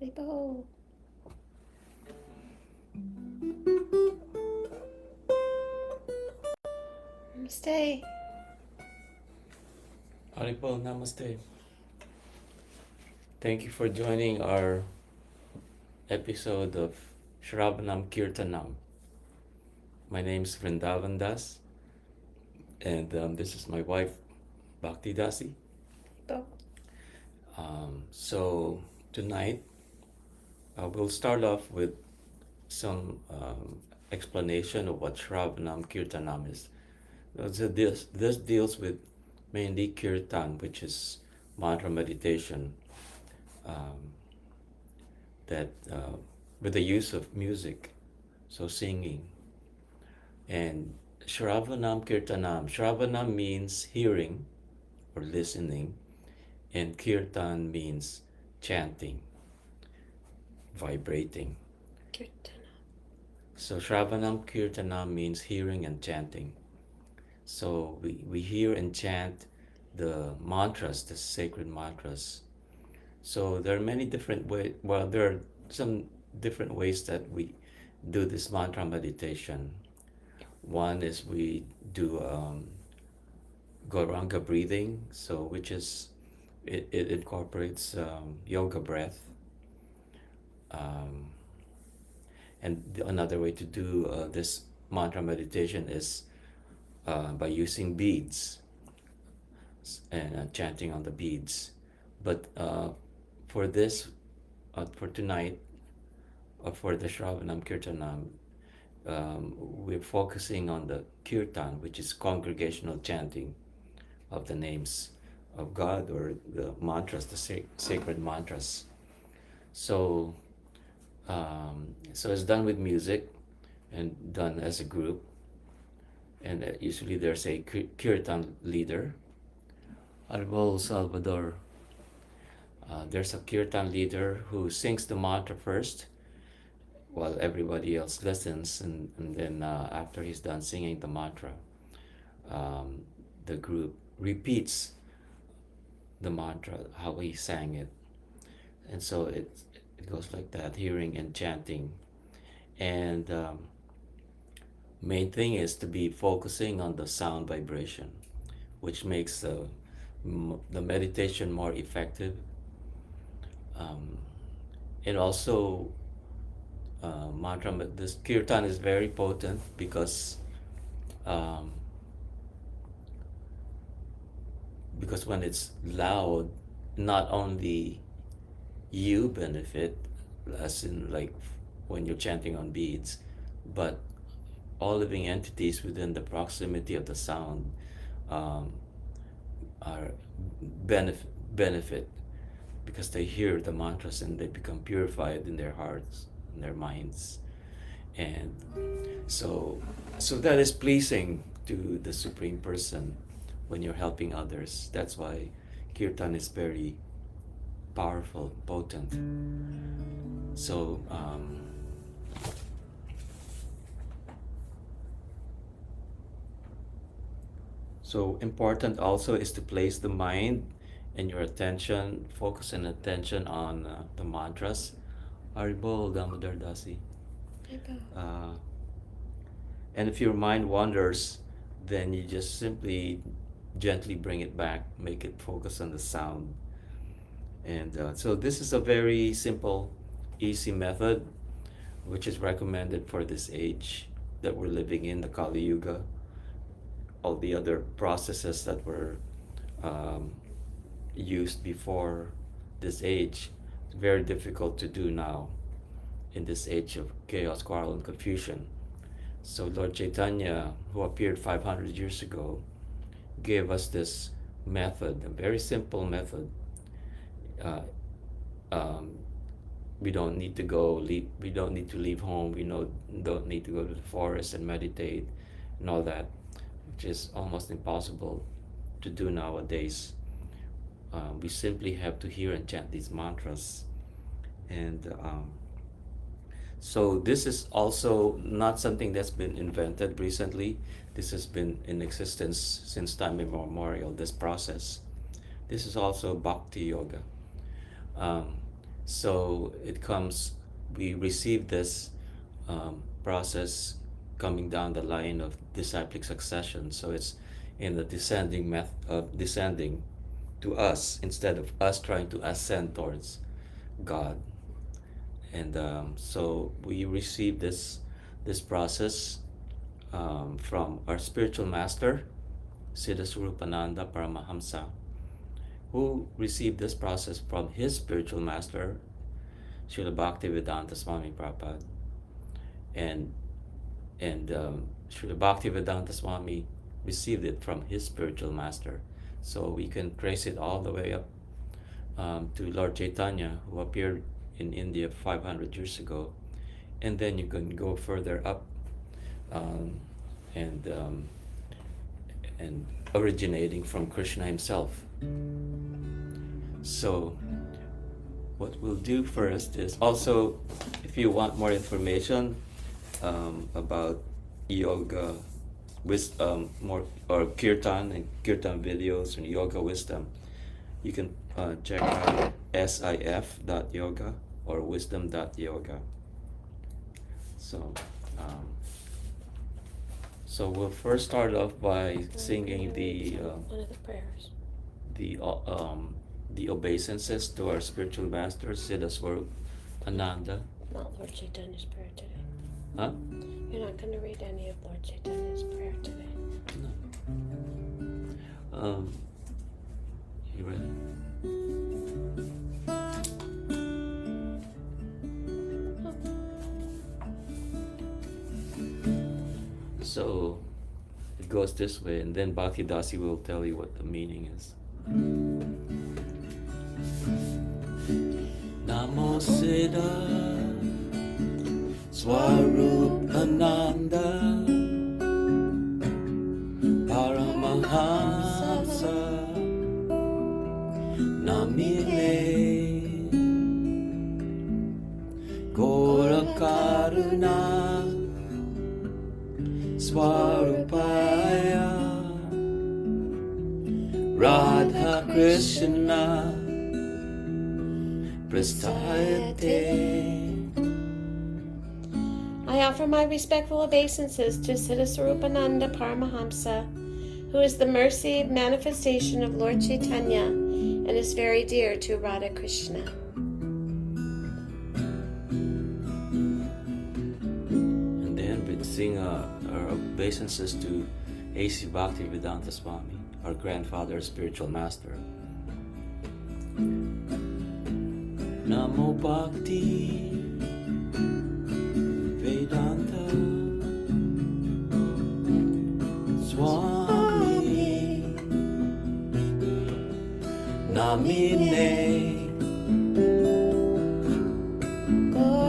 Ripo. Namaste. Haripal, Namaste. Thank you for joining our episode of Shravanam Kirtanam. My name is Vrindavana Das, and this is my wife, Bhakti Dasi. Ripo. So tonight, we'll start off with some explanation of what Shravanam Kirtanam is. So this deals with mainly Kirtan, which is mantra meditation, um, that with the use of music, so singing. And Shravanam Kirtanam. Shravanam means hearing or listening, and Kirtan means chanting, vibrating. Kirtan. So Shravanam Kirtanam means hearing and chanting. So we hear and chant the mantras, the sacred mantras. So there are many different ways, well, there are some different ways that we do this mantra meditation. One is we do Gauranga breathing, so which is it incorporates yoga breath, um, and another way to do this mantra meditation is by using beads and chanting on the beads. But for this, for tonight, or for the Shravanam Kirtanam, we're focusing on the Kirtan, which is congregational chanting of the names of God or the mantras, the sacred mantras. So, so it's done with music and done as a group. And usually there's a Kirtan leader. Arbol Salvador. There's a Kirtan leader who sings the mantra first while everybody else listens, and then after he's done singing the mantra, the group repeats the mantra how he sang it, and so it goes like that, hearing and chanting. And main thing is to be focusing on the sound vibration, which makes the meditation more effective. And also mantra, this kirtan is very potent um, because when it's loud, not only you benefit, as in like when you're chanting on beads, but all living entities within the proximity of the sound um, are benefit because they hear the mantras and they become purified in their hearts and their minds. And so that is pleasing to the Supreme Person when you're helping others. That's why kirtan is very powerful, potent. So so important also is to place the mind and your attention, focus and attention on the mantras. Haribol Damodar Dasi. Ripo. And if your mind wanders, then you just simply gently bring it back, make it focus on the sound. And so this is a very simple, easy method, which is recommended for this age that we're living in, the Kali Yuga. All the other processes that were um, used before this age, it's very difficult to do now in this age of chaos, quarrel, and confusion. So Lord Chaitanya, who appeared 500 years ago, gave us this method, a very simple method. Uh, um, we don't need to we don't need to leave home. We don't need to go to the forest and meditate and all that, which is almost impossible to do nowadays. We simply have to hear and chant these mantras. And so this is also not something that's been invented recently. This has been in existence since time immemorial, this process. This is also Bhakti Yoga. Um, So we receive this process coming down the line of disciplic succession. So it's in the descending to us instead of us trying to ascend towards God. And so we receive this process from our spiritual master, Siddhaswarupananda Paramahamsa, who received this process from his spiritual master, Srila Bhaktivedanta Swami Prabhupada. And Srila Bhaktivedanta Swami received it from his spiritual master. So we can trace it all the way up to Lord Chaitanya, who appeared in India 500 years ago. And then you can go further up and originating from Krishna himself. So what we'll do first is also, if you want more information about yoga, more or kirtan and kirtan videos and yoga wisdom, you can check out sif.yoga or wisdom.yoga. So we'll first start off by singing one of the prayers. the obeisances to our spiritual master, Siddhaswarup Ananda. Not Lord Chaitanya's prayer today. Huh? You're not going to read any of Lord Chaitanya's prayer today. No. You ready? So it goes this way, and then Bhakti Dasi will tell you what the meaning is. Namo Siddha Swarup Ananda Paramahamsa Namile Gora Karuna Swarupaya Radha Krishna Prastayate. I offer my respectful obeisances to Siddhaswarupananda Paramahamsa, who is the mercy manifestation of Lord Chaitanya and is very dear to Radha Krishna. And then we sing our obeisances to A.C. Bhaktivedanta Swami, our grandfather, spiritual master. Namo Bhakti Vedanta Swami Namine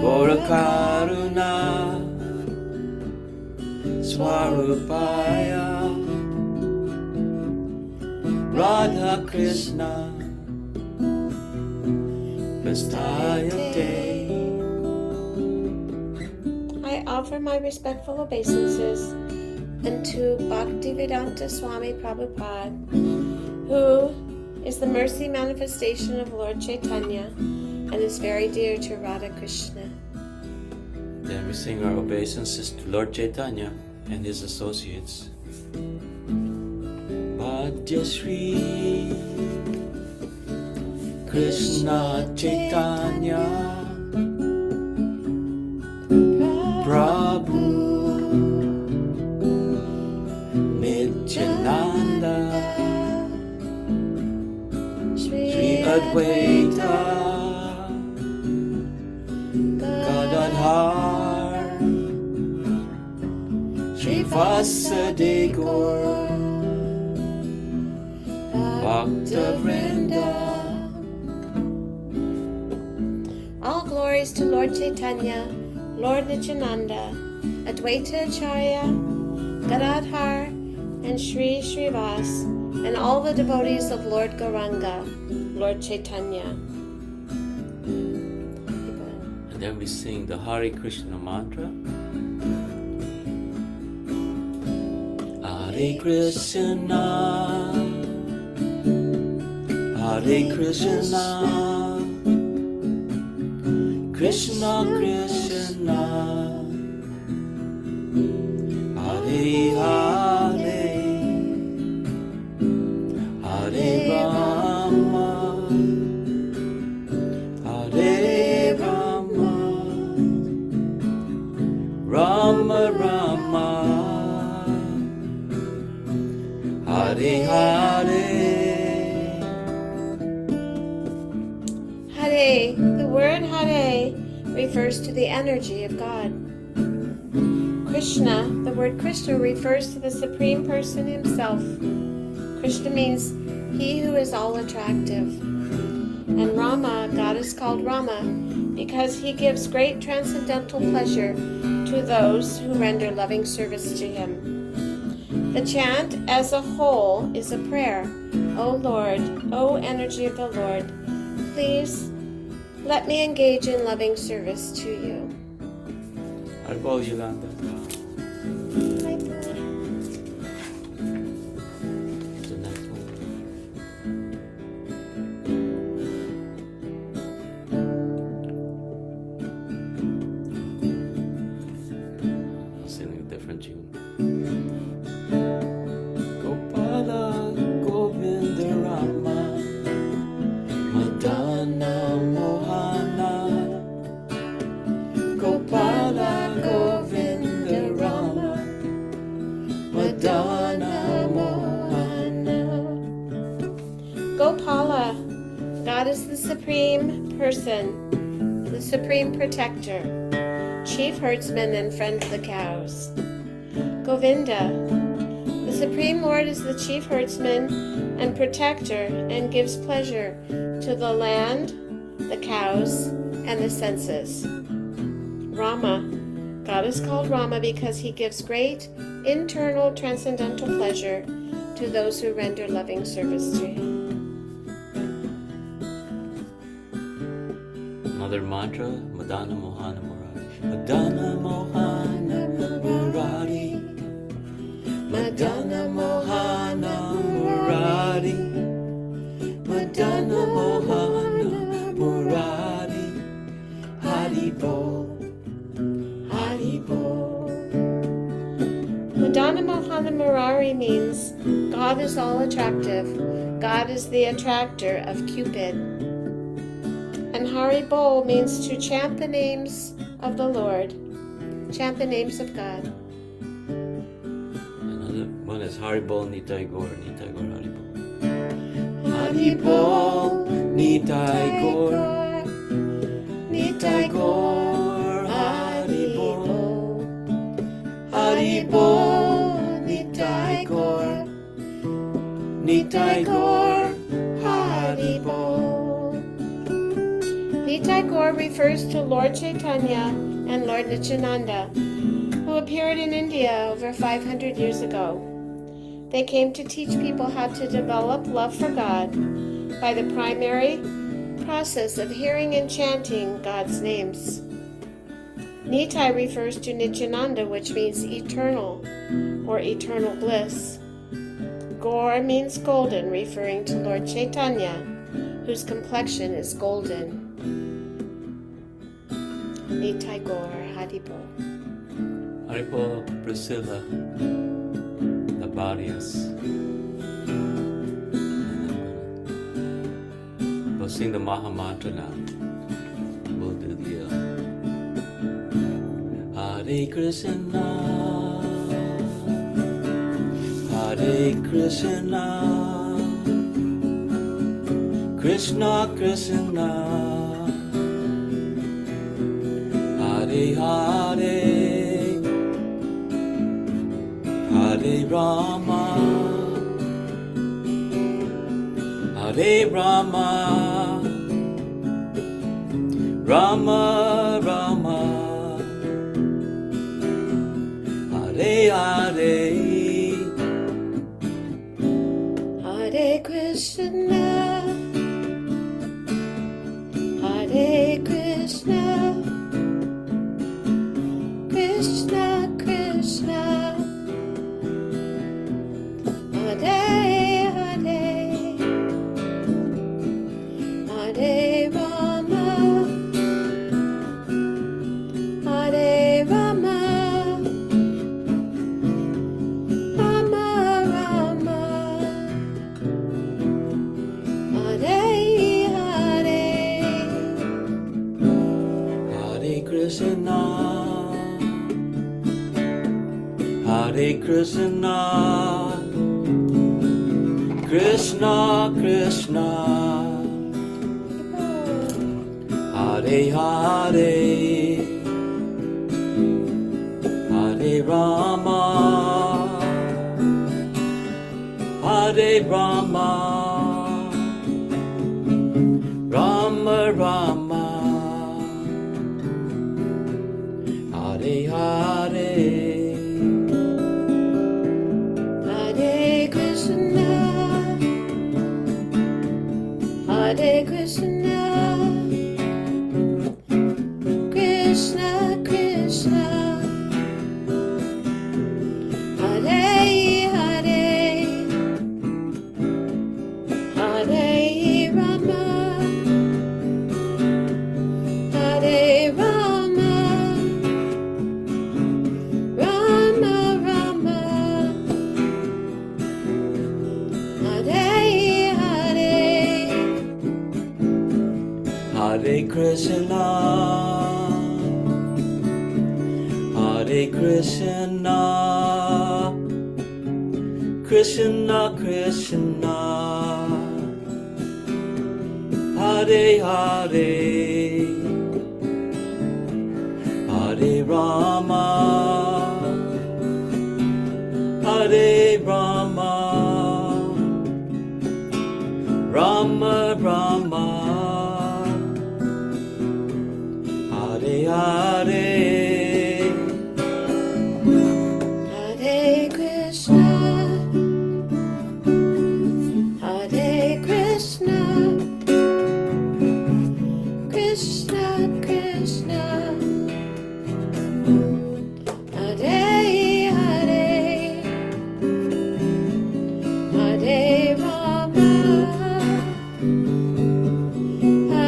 Gora Karuna Swarupaya Radha Krishna Prastayate. I offer my respectful obeisances unto Bhaktivedanta Swami Prabhupada, who is the mercy manifestation of Lord Chaitanya and is very dear to Radha Krishna. Then we sing our obeisances to Lord Chaitanya and his associates. Bhajyasri Krishna Chaitanya Prabhu Nityananda Sri Advaita Gadadhar Sri Vasadegor Bhakta Vrinda. All glories to Lord Chaitanya, Lord Nityananda, Advaita Acharya, Gadadhar, and Sri Srivas, and all the devotees of Lord Gauranga, Lord Chaitanya. And then we sing the Hare Krishna mantra. Hare Krishna, Hare Krishna, Krishna Krishna, Hare Hare, Hare Rama, Hare Rama, Rama Rama, Hare Hare. Hare, the word Hare refers to the energy of God. Krishna, the word Krishna refers to the Supreme Person himself. Krishna means he who is all attractive. And Rama, God is called Rama because he gives great transcendental pleasure to those who render loving service to him. The chant as a whole is a prayer. O Lord, O energy of the Lord, please let me engage in loving service to you. Arbol Yolanda. The next one. I'm singing a different tune. Gopala Govinda Rama, Madana Mohana, Gopala Govinda Rama, Madana Mohana. Gopala, God is the Supreme Person, the Supreme Protector, Chief Herdsman and Friend of the cows. Govinda, the Supreme Lord is the Chief Herdsman and Protector and gives pleasure to the land, the cows, and the senses. Rama, God is called Rama because he gives great internal transcendental pleasure to those who render loving service to him. Another mantra, Madana Mohana Murari. Madana Mohana Murari. Madana Mohana Murari. Madana Mohana Murari. Haribol. Haribol. Madana Mohana Murari means God is all attractive. God is the attractor of Cupid. And Haribol means to chant the names of the Lord, chant the names of God. Another one is Haribol Nitai Gaur, Nitai Gaur Haribol. Haribol Nitai Gaur, Nitai Gaur Haribol. Haribol Nitai Gaur, Nitai Gaur Haribol. Nitai Gaur refers to Lord Chaitanya and Lord Nityananda, who appeared in India over 500 years ago. They came to teach people how to develop love for God by the primary process of hearing and chanting God's names. Nitai refers to Nityananda, which means eternal or eternal bliss. Gaur means golden, referring to Lord Chaitanya, whose complexion is golden. Nitai Gaur Haribol. Haribol Priscilla Labarias. We'll sing the Maha Mantra now. We'll do the Hare Krishna, Hare Krishna, Krishna Krishna, Hare Hare, Hare Rama, Hare Rama, Rama Rama, Hare Hare, Hare Krishna, Hare Krishna, Krishna Krishna, Hare Hare, Hare Rama, Krishna, Hare Krishna, Krishna Krishna, Hare Hare, Hare Rama, Hare Rama, Rama Rama, Hare Hare, Hare Krishna, Hare Krishna, Krishna Krishna, Hare Hare, Hare Rama, Hare Rama, Rama Rama, Hare Hare, Hare Krishna, Hare Krishna, Krishna Krishna, Hare Hare, Hare Rama, Hare Rama, Rama Rama, Hare Hare, Hare Krishna, Hare Krishna, Krishna Krishna, Hare Hare, Hare Rama,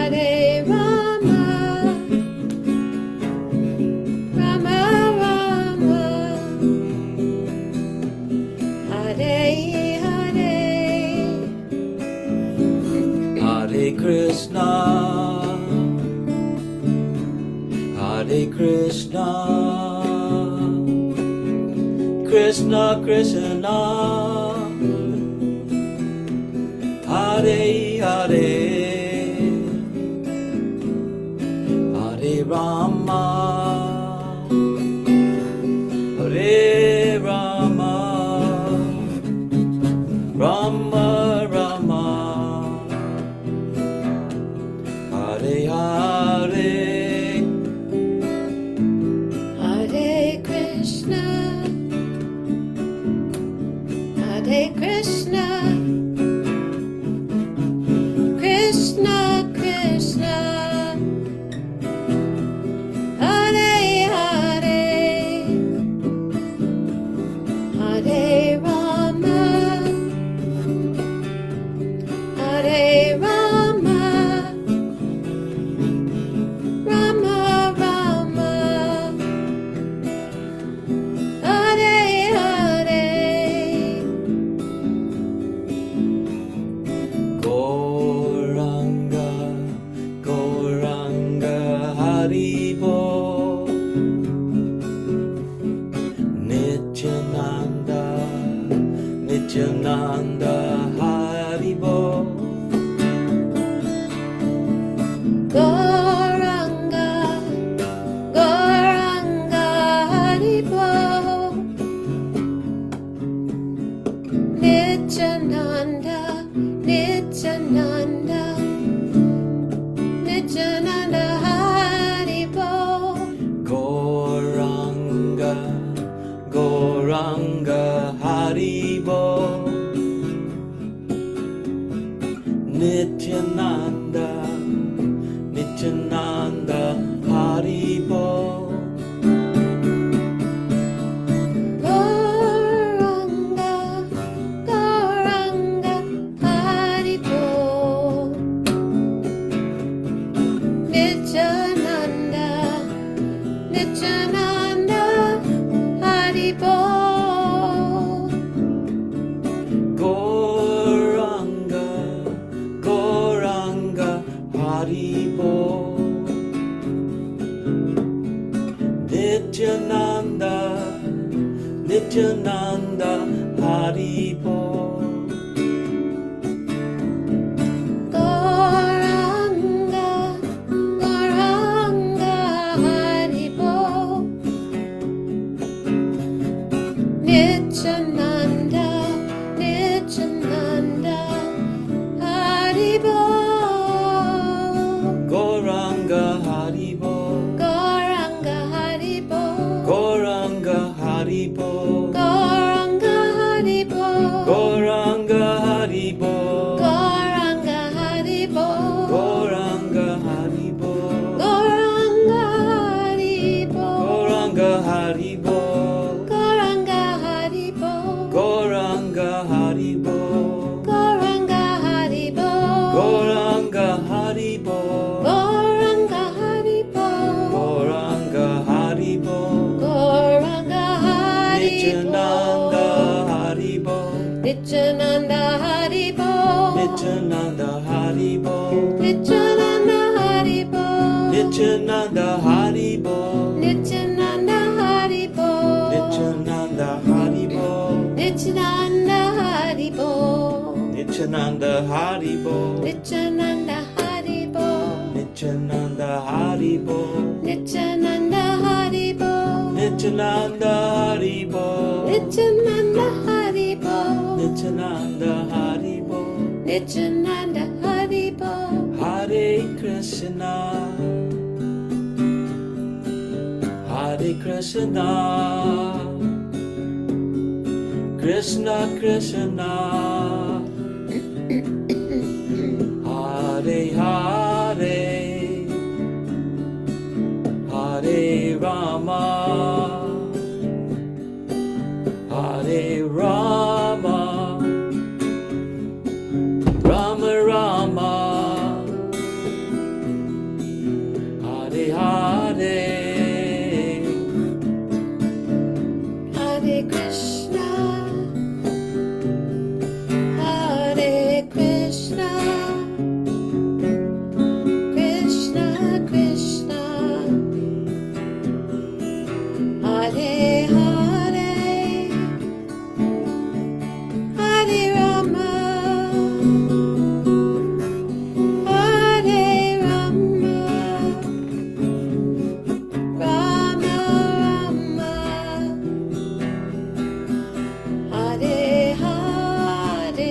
Hare Rama, Rama Rama, Hare Hare, Hare Krishna, Hare Krishna, Krishna Krishna, Hare Hare, Hare Rama, Hare Rama, Rama Rama, Hare Hare, Hare Krishna, Hare Krishna, Krishna Krishna, Hare Hare, Hare Rama, Hare Rama, Rama Rama, Hare Hare, Gauranga, Gauranga, Haribo, Nityananda, Nityananda, Haribo, Gauranga, Gauranga Haribo, Nityananda, Nityananda, Nityananda Haribo, Nityananda, Nityananda, Haribo. Gauranga, Gauranga, Haribo. Nityananda, Nityananda, Haribo. Gauranga Haribo, Gauranga, Haribo. Gauranga Haribo, Gauranga, Haribo. Gauranga Haribo, Gauranga, Haribo. Gauranga Haribo, Gauranga, Haribo. Gauranga Haribo, Gauranga, Haribo. Gauranga Haribo, Gauranga, Haribo. Gauranga Haribo, Gauranga, Haribo. Gauranga Haribo, Gauranga, Nityananda Haribo. Haribo, Nityananda, Haribo. Nityananda Haribo, Nityananda, Haribo. Nityananda Haribo, Nityananda, Haribo. Nityananda Haribo, Nityananda, Haribo. Nityananda Haribo, Nityananda, Haribo. Nityananda Haribo, Nityananda, Haribo. Nityananda Haribo, Nityananda, Haribo. Nityananda Haribo, Nityananda, Haribo. Hare Krishna, Hare Krishna, Krishna Krishna, Hare Hare, Hare Rama, Hare Rama, Rama Rama, Hare Hare, Hare Krishna, Hare Krishna, Krishna Krishna, Hare Hare, Hare Rama, Hare Rama, Rama Rama, Hare Hare.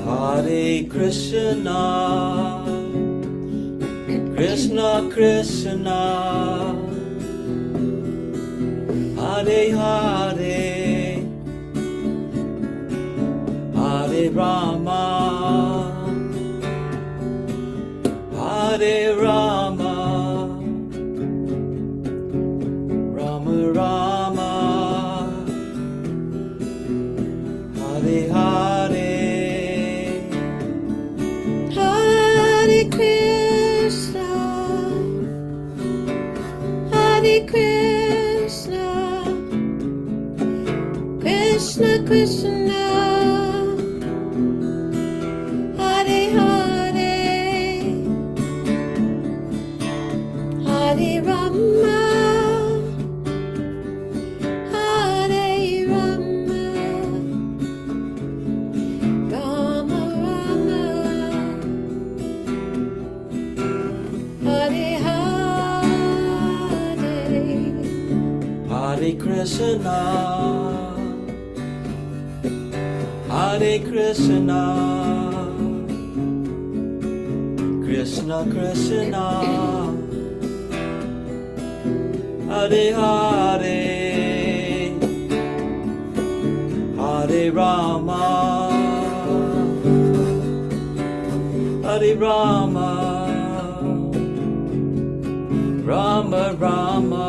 Hare Krishna, Hare Krishna, Krishna Krishna, Hare Hare, Hare Rama, Hare Rama, Rama Rama, Hare Hare, Hare Krishna, Hare Krishna, Krishna Krishna, Hare Hare, Hare Rama, Hare Rama, Rama Rama, Hare Hare. Hare Krishna, Hare Krishna, Krishna Krishna, Hare Hare, Hare Rama, Hare Rama, Rama Rama,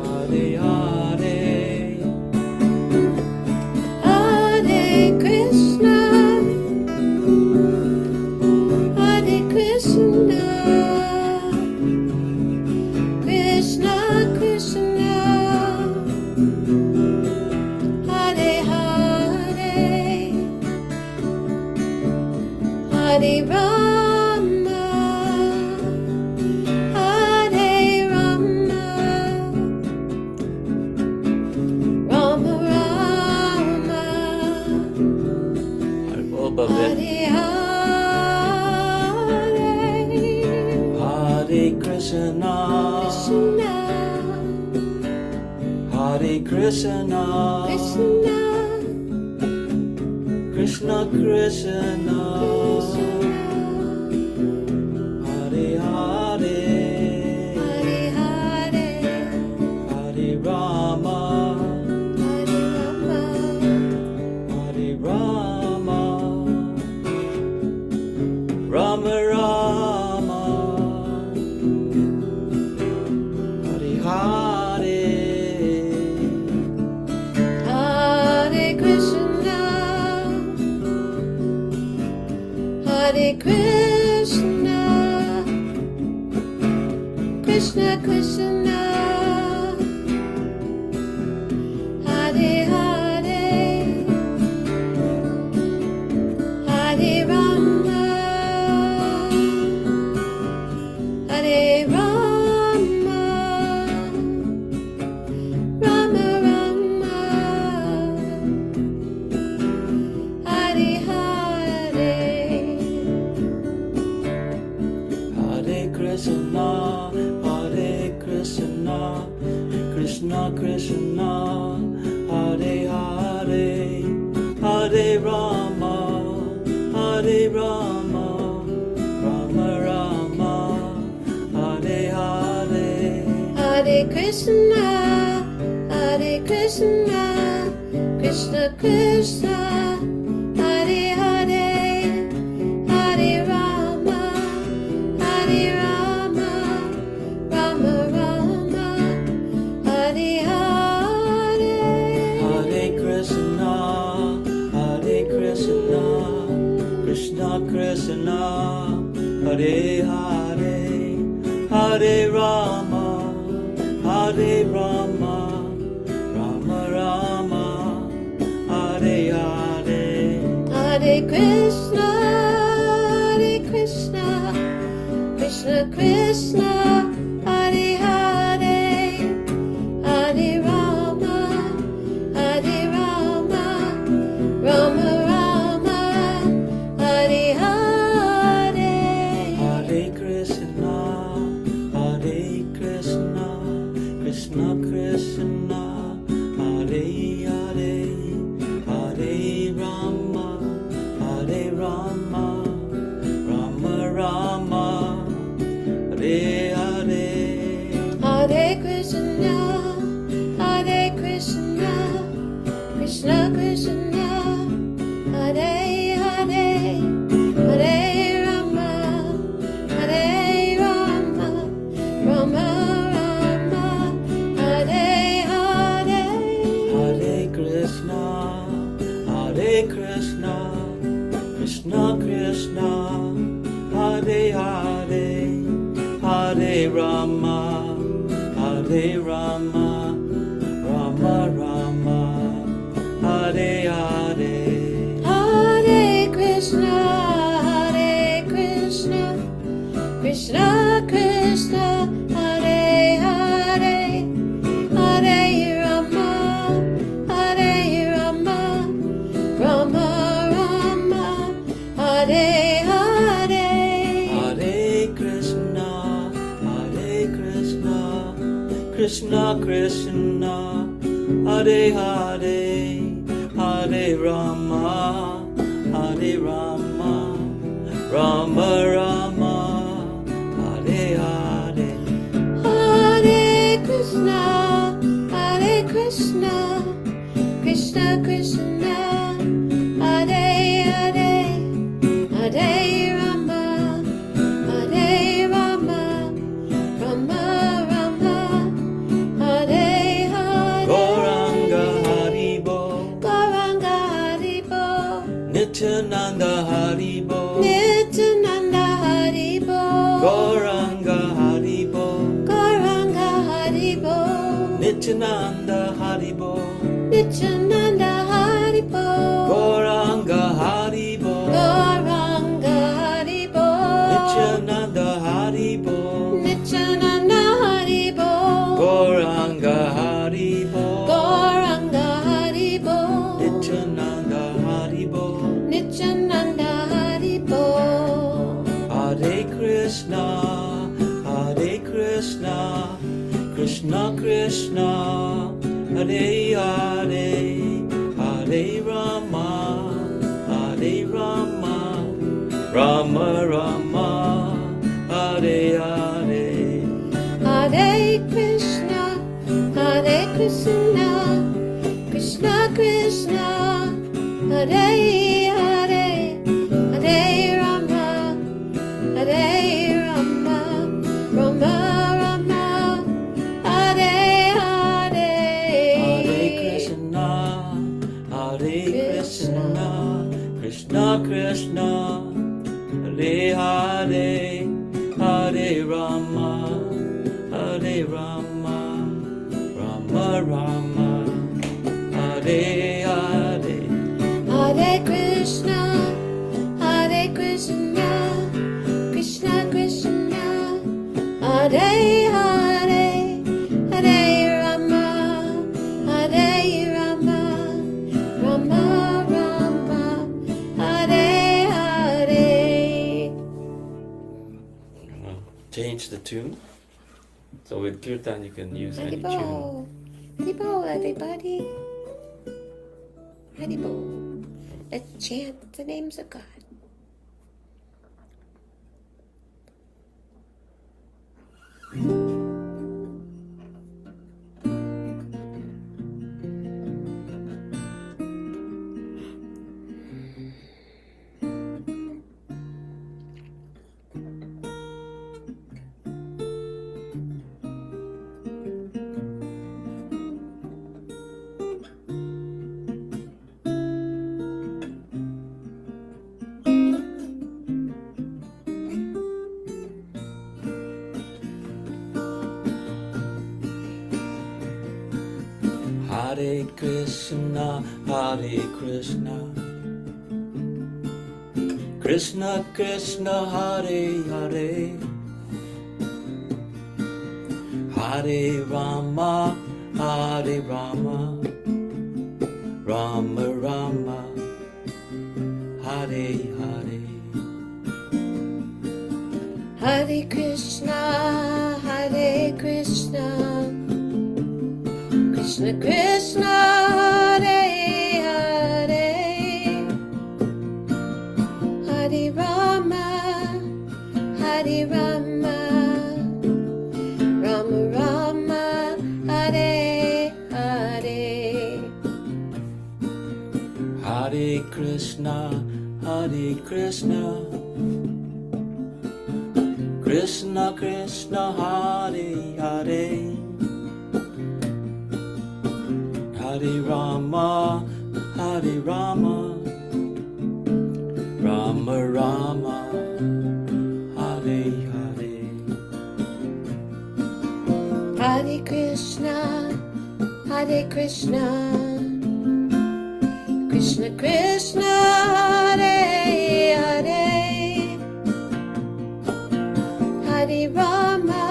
Hare Hare, Hare Krishna, Hare Krishna, Krishna Krishna, Hare Hare, Hare Rama, Hare Rama, Rama Rama, above that. Hare Hare Krishna, Krishna, Hare Krishna, Krishna, Krishna Krishna, Hare Hare, Hare Hare, Hare Rama, Hare Rama, Hare Rama, Rama Rama, Hare Hare, Hare Krishna, Hare Krishna, Krishna Krishna, Hare Hare, Hare Rama, Hare Rama, Rama Rama, Hare Hare, Hare Krishna, Hare Krishna, Krishna Krishna, Hare Hare, Hare Rama, Hare Rama, Rama Rama, Hare Hare, Hare Krishna, Hare Krishna, Krishna Krishna, Hare Hare, Hare Rama, Hare Rama, Rama Rama, Hare Hare. Hare Krishna, Hare Krishna, Krishna Krishna, Hare Hare, Hare Rama, Hare Rama, Rama Rama, Hare Hare. Hare Krishna, Hare Krishna, Krishna Krishna, Hare Hare, Hare Rama, Hare Rama, Rama Rama, Hare Hare. Hare Krishna, Hare Krishna, Krishna Krishna, Hare Hare, Hare Rama, Hare Rama, Rama Rama, Hare Hare. Hare Krishna, Hare Krishna, Krishna Krishna, Hare Hare, Hare Rama, Hare Rama, Rama Rama, Hare Hare. Hare Krishna, Hare Krishna, Krishna Krishna, Hare Hare, Hare Rama, Hare Rama, Rama Rama, Hare Hare. Hare Krishna, Hare Krishna, Krishna Krishna, Hare Hare, Hare Rama, Hare Rama, Rama Rama, Hare Hare. Hare Krishna, Hare Krishna, Krishna Krishna, Hare Hare, Hare Rama, Hare Rama, Rama Rama, Hare Hare. Hare Krishna, Hare Krishna, Krishna Krishna, Hare Hare, Hare Rama, Hare Rama, Rama Rama, Hare Hare. Gauranga Haribo, Gauranga Haribo, Nityananda Haribo, Nityananda Haribo, Gauranga Haribo, Gauranga Haribo, Nityananda Haribo, Nityananda Haribo, Gauranga Haribo, Gauranga Krishna, Hare Hare, Hare Rama, Hare Rama, Rama Rama, Hare Hare. Hare Krishna, Krishna Krishna, Hare Hare, Hare Rama, Hare Rama, Rama Rama, Hare Hare. Hare Krishna, Krishna Krishna, Hare Hare, Hare Rama, Hare Rama, Rama Rama, Hare Hare. Hare Krishna, Krishna Krishna, Hare Hare, Hare Rama, Hare Rama, Rama Rama, Hare Hare. Change the tune. So with Kirtan you can use any tune. Haribol, Haribol, everybody. Haribol. Let's chant the names of God. Hare Krishna, Krishna Krishna, Hare Hare, Hare Rama, Hare Rama, Rama Rama, Hare Hare. Hare Krishna, Krishna Krishna, Hare Hare, Hare Rama, Hare Rama, Rama Rama, Hare Hare. Hare Krishna, Krishna Krishna, Hare Hare, Hare Rama, Hare Rama, Rama Rama, Hare Hare. Hare Krishna, Krishna Krishna, Hare Hare, Hare Rama,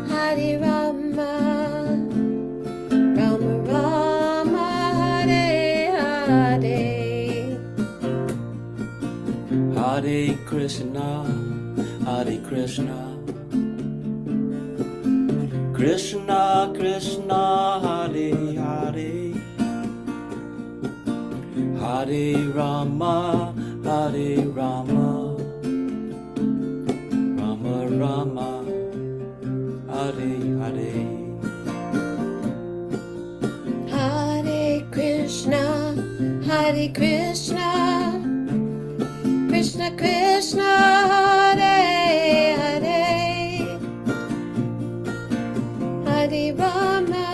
Hare Rama, Rama Rama, Hare Hare. Hare Krishna, Krishna Krishna, Hare Hare, Hare Rama, Hare Rama, Rama Rama, Hare Hare. Hare Krishna, Krishna Krishna, Hare Hare, Hare Rama,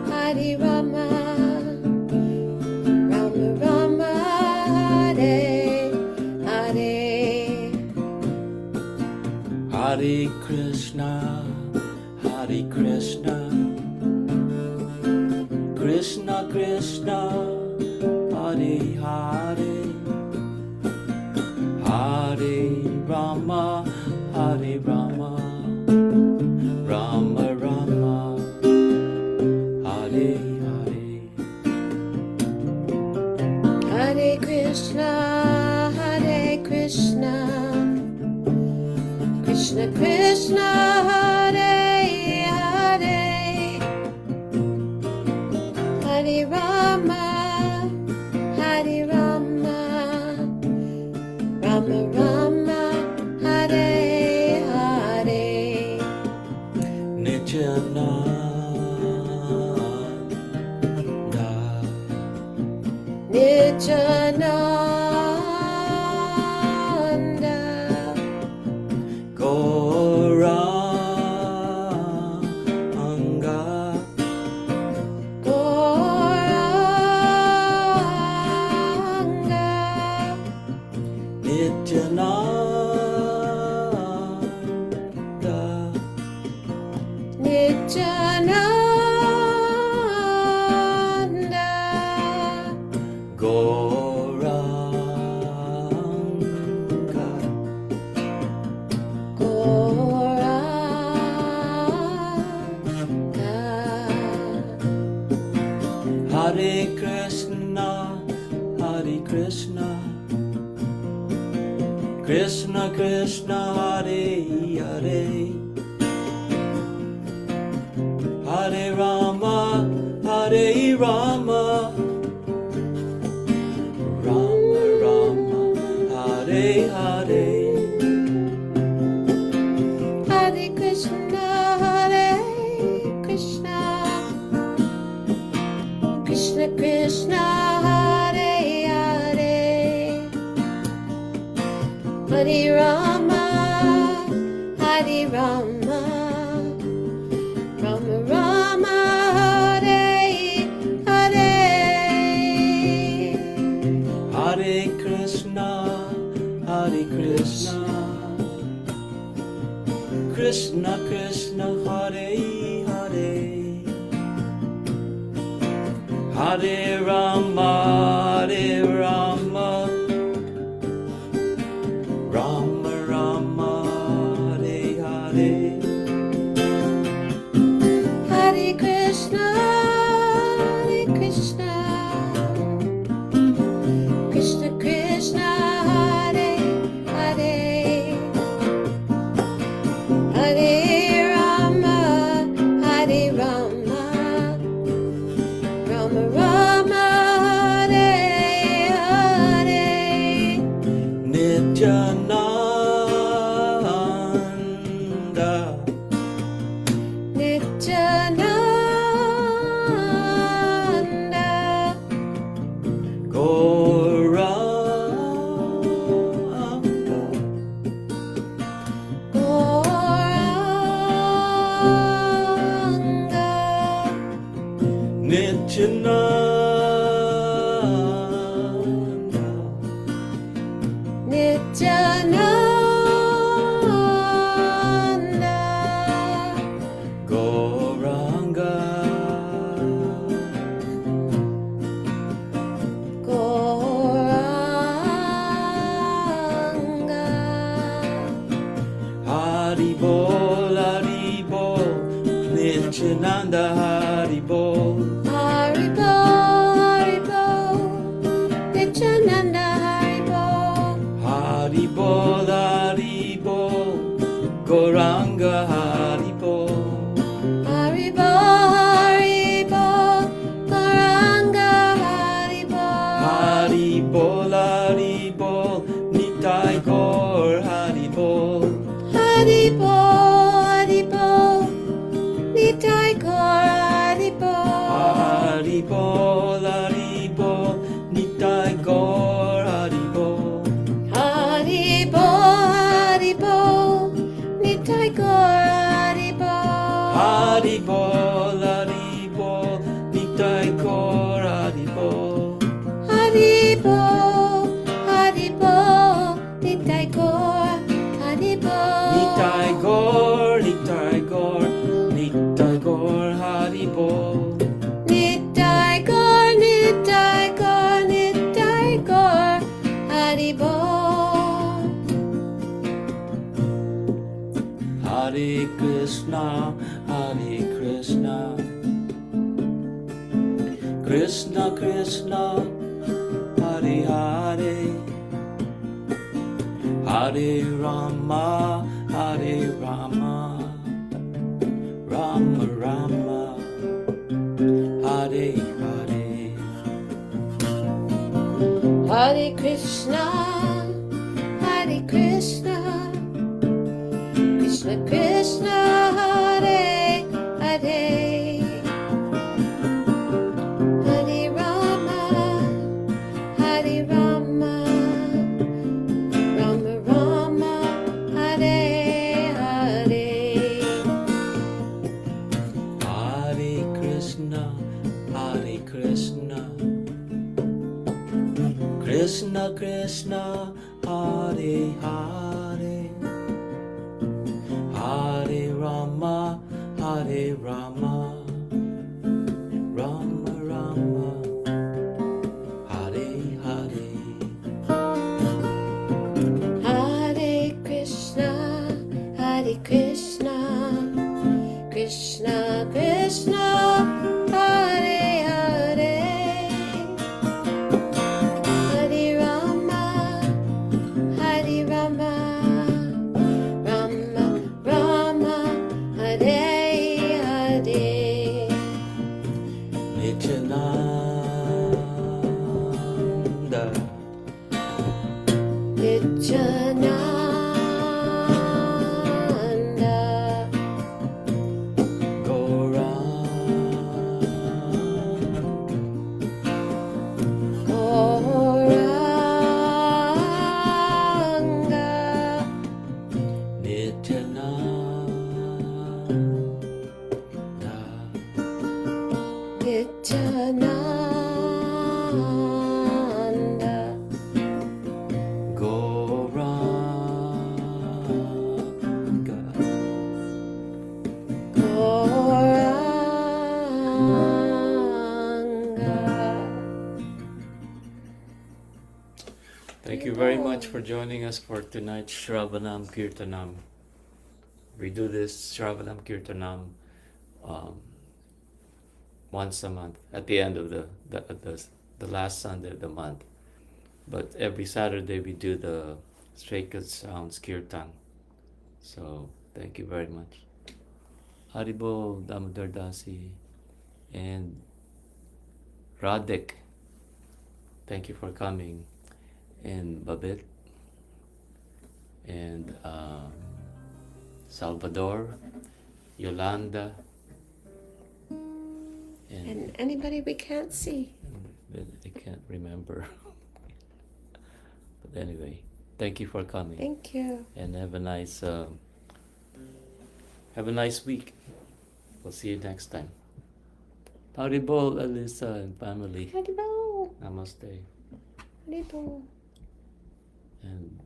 Hare Rama, Rama Rama, Hare Hare. Hare Krishna, Krishna Krishna, Hare Hare, Hare Rama, Hare Rama, Rama Rama, Hare Hare. Hare Krishna, Krishna Krishna, Hare Hare, Nityananda, Gauranga, Gauranga, Nityananda, Nityananda, Gauranga, Gauranga. Hare Krishna, Hare Krishna, Krishna Krishna, Hare Hare, Hare Rama, Hare Rama, Rama Rama, Hare Hare. Hare Krishna, Hare Krishna, Krishna Krishna, Hare Hare, Hare Rama, Hare Rama, Rama Rama, Hare Hare. Hare Krishna, Hare Krishna, Krishna Krishna, Hare Hare, Hare Rama, Hare Rama, Rama Rama, Hare Hare. Hare Krishna, Hare Krishna, Krishna Krishna, Hare Hare, Hare Rama, Hare Rama, Rama Rama, Hare Hare. Nityananda, Nityananda, Gauranga, Gauranga, Nityananda, Nityananda, Gauranga, Gauranga. Haribol, Haribol, Nityananda, Haribol, Haribo, Haribo, Nityananda, Haribo, Haribol, Haribol, Gauranga, Haribol, Haribo, Haribo, Gauranga, Haribo, Haribol, Haribol, Nitai Gaur, Haribol, Haribo, Haribo, Nitai Gaur, Haribo, Haribol, Haribol, Nitai Gaur, Haribol, Haribo, Haribo, Nitai Gaur, Haribo, Haribol, Haribol, Nitai Gaur, Haribol, Haribo, Haribo, Nitai Gaur, Haribo, Nitai Gaur, Nitai Gaur, Nitai Gaur, Haribol, Nitai Gaur, Nitai Gaur, Nitai Gaur, Haribo. Hare Krishna, Hare Krishna, Krishna Krishna, Hare Hare, Hare Rama, Hare Rama, Rama Rama, Hare Hare. Hare Krishna, Hare Krishna, Krishna Krishna, Hare Hare, Hare Rama, Krishna Krishna, Hare Hare, Hare Rama, Hare Rama, Rama Rama, Hare Hare. Hare Krishna, Krishna Krishna, Hare Hare, Hare Rama, Hare Rama, Rama Rama, Hare Hare. Nityananda, Nityananda, Gauranga, Nityananda, Nityananda, Gauranga. Gauranga. Thank you very much for joining us for tonight's Shravanam Kirtanam. We do this Shravanam Kirtanam once a month at the end of the last Sunday of the month. But every Saturday we do the Sacred Sounds Kirtan. So thank you very much. Haribo, Damodar Dasi, and Radhik. Thank you for coming. And Babette, and Salvador, Yolanda, And anybody we can't see. I can't remember. But anyway, thank you for coming. Thank you. And have a nice week. We'll see you next time. Haribol, Alyssa, and family. Haribo. Namaste. Haribo. And